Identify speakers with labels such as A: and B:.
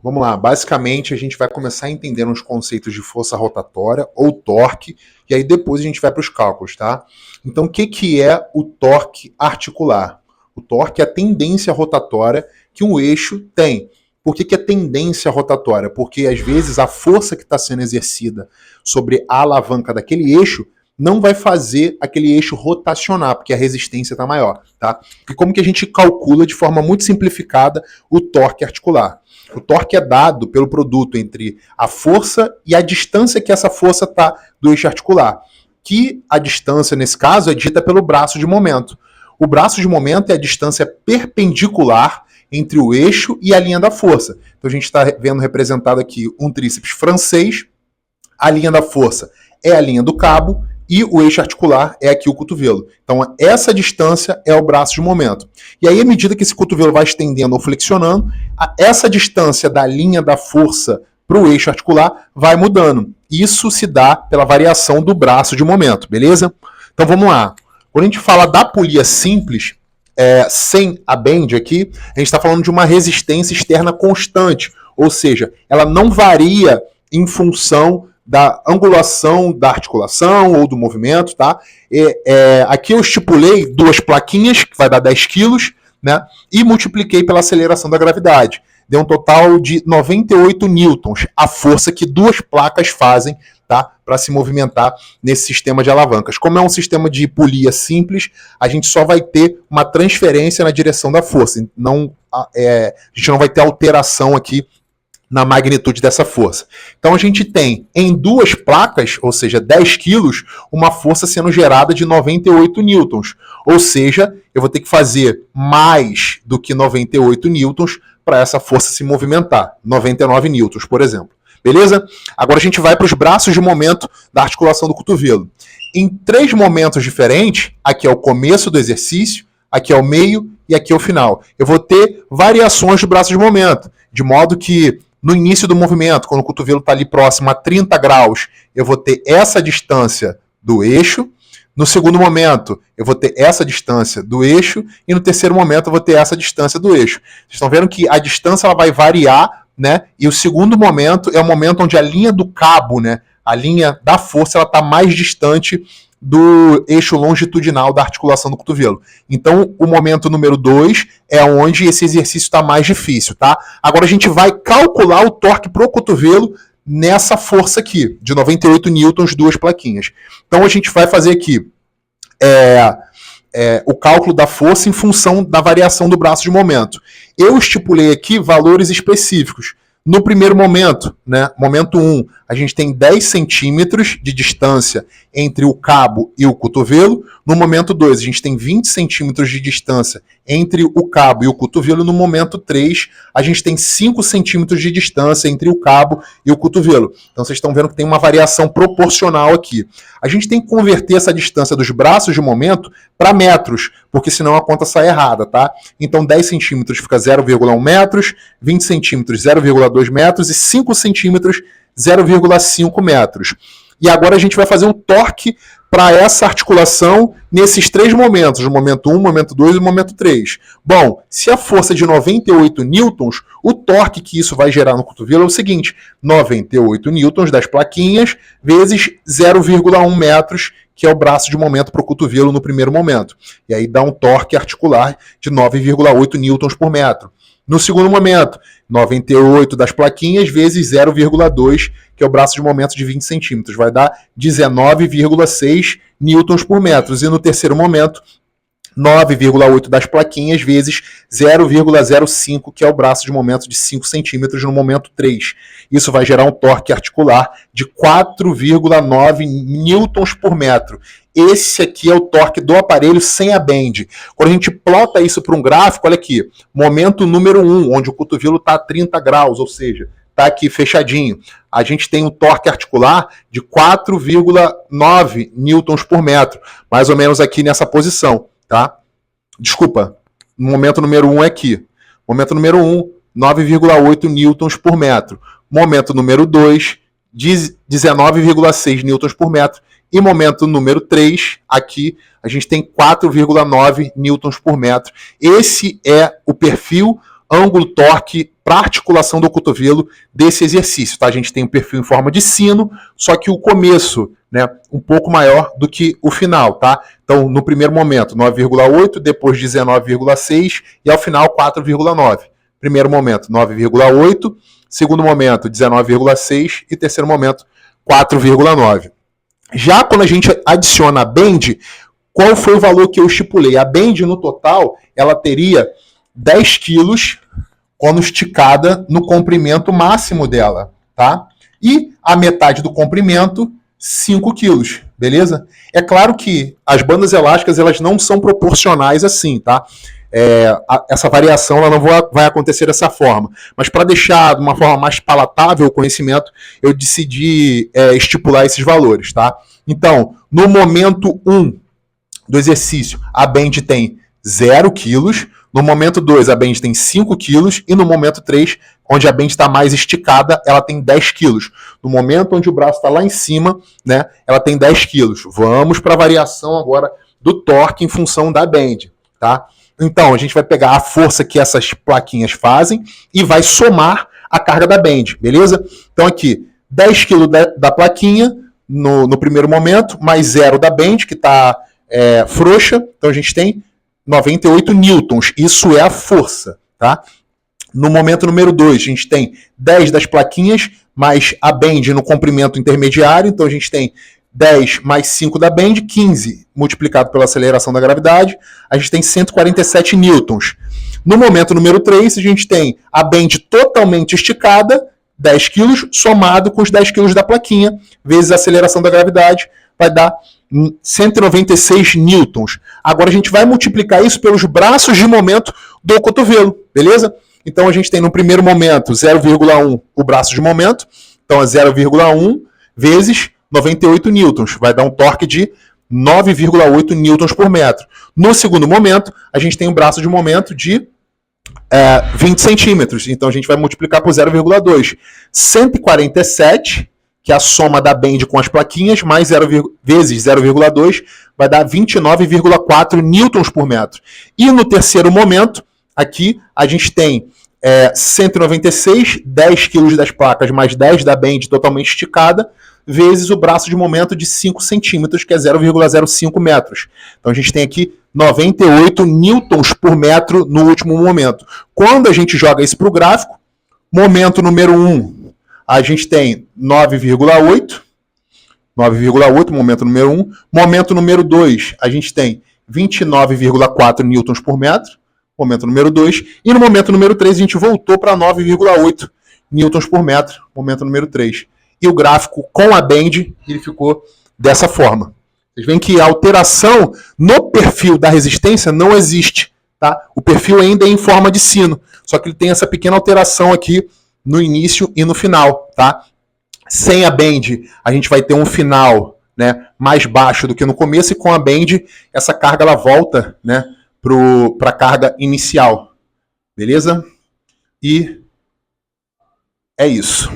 A: Vamos lá, basicamente a gente vai começar a entender uns conceitos de força rotatória ou torque, e aí depois a gente vai para os cálculos, tá? Então, o que é o torque articular? O torque é a tendência rotatória que um eixo tem. Por que é tendência rotatória? Porque às vezes a força que está sendo exercida sobre a alavanca daquele eixo não vai fazer aquele eixo rotacionar, porque a resistência está maior, tá? E como que a gente calcula de forma muito simplificada o torque articular? O torque é dado pelo produto entre a força e a distância que essa força está do eixo articular, que a distância, nesse caso, é dita pelo braço de momento. O braço de momento é a distância perpendicular entre o eixo e a linha da força. Então a gente está vendo representado aqui um tríceps francês, a linha da força é a linha do cabo, e o eixo articular é aqui o cotovelo. Então, essa distância é o braço de momento. E aí, à medida que esse cotovelo vai estendendo ou flexionando, essa distância da linha da força para o eixo articular vai mudando. Isso se dá pela variação do braço de momento, beleza? Então, vamos lá. Quando a gente fala da polia simples, sem a bend aqui, a gente está falando de uma resistência externa constante. Ou seja, ela não varia em função da angulação da articulação ou do movimento, tá? Aqui eu estipulei duas plaquinhas, que vai dar 10 quilos, né? E multipliquei pela aceleração da gravidade. Deu um total de 98 newtons, a força que duas placas fazem, tá? Para se movimentar nesse sistema de alavancas. Como é um sistema de polia simples, a gente só vai ter uma transferência na direção da força. A gente não vai ter alteração aqui na magnitude dessa força. Então a gente tem em duas placas, ou seja, 10 quilos, uma força sendo gerada de 98 newtons. Ou seja, eu vou ter que fazer mais do que 98 newtons para essa força se movimentar. 99 newtons, por exemplo. Beleza? Agora a gente vai para os braços de momento da articulação do cotovelo. Em 3 momentos diferentes, aqui é o começo do exercício, aqui é o meio e aqui é o final. Eu vou ter variações do braço de momento, de modo que no início do movimento, quando o cotovelo está ali próximo a 30 graus, eu vou ter essa distância do eixo. No segundo momento, eu vou ter essa distância do eixo. E no terceiro momento, eu vou ter essa distância do eixo. Vocês estão vendo que a distância ela vai variar, né? E o segundo momento é o momento onde a linha do cabo, né? A linha da força, ela está mais distante do eixo longitudinal da articulação do cotovelo. Então, o momento número 2 é onde esse exercício está mais difícil, tá? Agora a gente vai calcular o torque pro cotovelo nessa força aqui, de 98 newtons, duas plaquinhas. Então, a gente vai fazer aqui o cálculo da força em função da variação do braço de momento. Eu estipulei aqui valores específicos. No primeiro momento, né, momento 1, a gente tem 10 centímetros de distância entre o cabo e o cotovelo. No momento 2, a gente tem 20 centímetros de distância entre o cabo e o cotovelo. No momento 3, a gente tem 5 centímetros de distância entre o cabo e o cotovelo. Então, vocês estão vendo que tem uma variação proporcional aqui. A gente tem que converter essa distância dos braços de momento para metros, porque senão a conta sai errada, tá? Então, 10 centímetros fica 0,1 metros, 20 centímetros 0,2 metros e 5 centímetros 0,5 metros. E agora a gente vai fazer um torque para essa articulação nesses 3 momentos, no momento 1, momento 2 e momento 3. Bom, se a força é de 98 newtons, o torque que isso vai gerar no cotovelo é o seguinte, 98 newtons das plaquinhas vezes 0,1 metros, que é o braço de momento para o cotovelo no primeiro momento. E aí dá um torque articular de 9,8 newtons por metro. No segundo momento, 98 das plaquinhas vezes 0,2, que é o braço de momento de 20 centímetros. Vai dar 19,6 newtons por metro. E no terceiro momento, 9,8 das plaquinhas vezes 0,05, que é o braço de momento de 5 centímetros no momento 3. Isso vai gerar um torque articular de 4,9 newtons por metro. Esse aqui é o torque do aparelho sem a bend. Quando a gente plota isso para um gráfico, olha aqui, momento número 1, onde o cotovelo está a 30 graus, ou seja, está aqui fechadinho. A gente tem um torque articular de 4,9 newtons por metro, mais ou menos aqui nessa posição, tá? Desculpa, o momento número 1 é aqui. Momento número 1, 9,8 newtons por metro. Momento número 2, 19,6 newtons por metro. E momento número 3, aqui, a gente tem 4,9 newtons por metro. Esse é o perfil ângulo torque para articulação do cotovelo desse exercício, tá? A gente tem um perfil em forma de sino, só que o começo, né, um pouco maior do que o final, tá? Então, no primeiro momento, 9,8, depois 19,6 e ao final 4,9. Primeiro momento, 9,8, segundo momento, 19,6 e terceiro momento, 4,9. Já quando a gente adiciona a bend, qual foi o valor que eu estipulei? A bend, no total, ela teria 10 quilos quando esticada no comprimento máximo dela, tá? E a metade do comprimento, 5 quilos, beleza? É claro que as bandas elásticas, elas não são proporcionais assim, tá? Essa variação ela não vai acontecer dessa forma. Mas para deixar de uma forma mais palatável o conhecimento, eu decidi estipular esses valores, tá? Então, no momento 1 do exercício, a bend tem 0 quilos, no momento 2 a bend tem 5 quilos e no momento 3, onde a bend está mais esticada, ela tem 10 quilos. No momento onde o braço está lá em cima, né, ela tem 10 quilos. Vamos para a variação agora do torque em função da bend, tá? Então, a gente vai pegar a força que essas plaquinhas fazem e vai somar a carga da bend, beleza? Então aqui, 10 kg da plaquinha no primeiro momento, mais 0 da bend, que está frouxa. Então a gente tem 98 newtons. Isso é a força, tá? No momento número 2, a gente tem 10 das plaquinhas, mais a bend no comprimento intermediário. Então a gente tem 10 mais 5 da bend, 15 multiplicado pela aceleração da gravidade, a gente tem 147 newtons. No momento número 3, a gente tem a bend totalmente esticada, 10 kg, somado com os 10 kg da plaquinha, vezes a aceleração da gravidade, vai dar 196 newtons. Agora a gente vai multiplicar isso pelos braços de momento do cotovelo, beleza? Então a gente tem no primeiro momento 0,1 o braço de momento, então é 0,1 vezes 98 newtons, vai dar um torque de 9,8 newtons por metro. No segundo momento, a gente tem um braço de momento de 20 centímetros, então a gente vai multiplicar por 0,2. 147, que é a soma da bend com as plaquinhas, mais 0, vezes 0,2, vai dar 29,4 newtons por metro. E no terceiro momento, aqui a gente tem 196, 10 kg das placas mais 10 da bend totalmente esticada, vezes o braço de momento de 5 centímetros, que é 0,05 metros. Então a gente tem aqui 98 newtons por metro no último momento. Quando a gente joga isso para o gráfico, momento número 1, a gente tem 9,8, momento número 1. Momento número 2, a gente tem 29,4 newtons por metro, momento número 2. E no momento número 3, a gente voltou para 9,8 newtons por metro, momento número 3. E o gráfico com a bend, ele ficou dessa forma. Vocês veem que a alteração no perfil da resistência não existe, tá? O perfil ainda é em forma de sino, só que ele tem essa pequena alteração aqui no início e no final, tá? Sem a bend, a gente vai ter um final, né, mais baixo do que no começo, e com a bend, essa carga ela volta, né, para a carga inicial. Beleza? E é isso.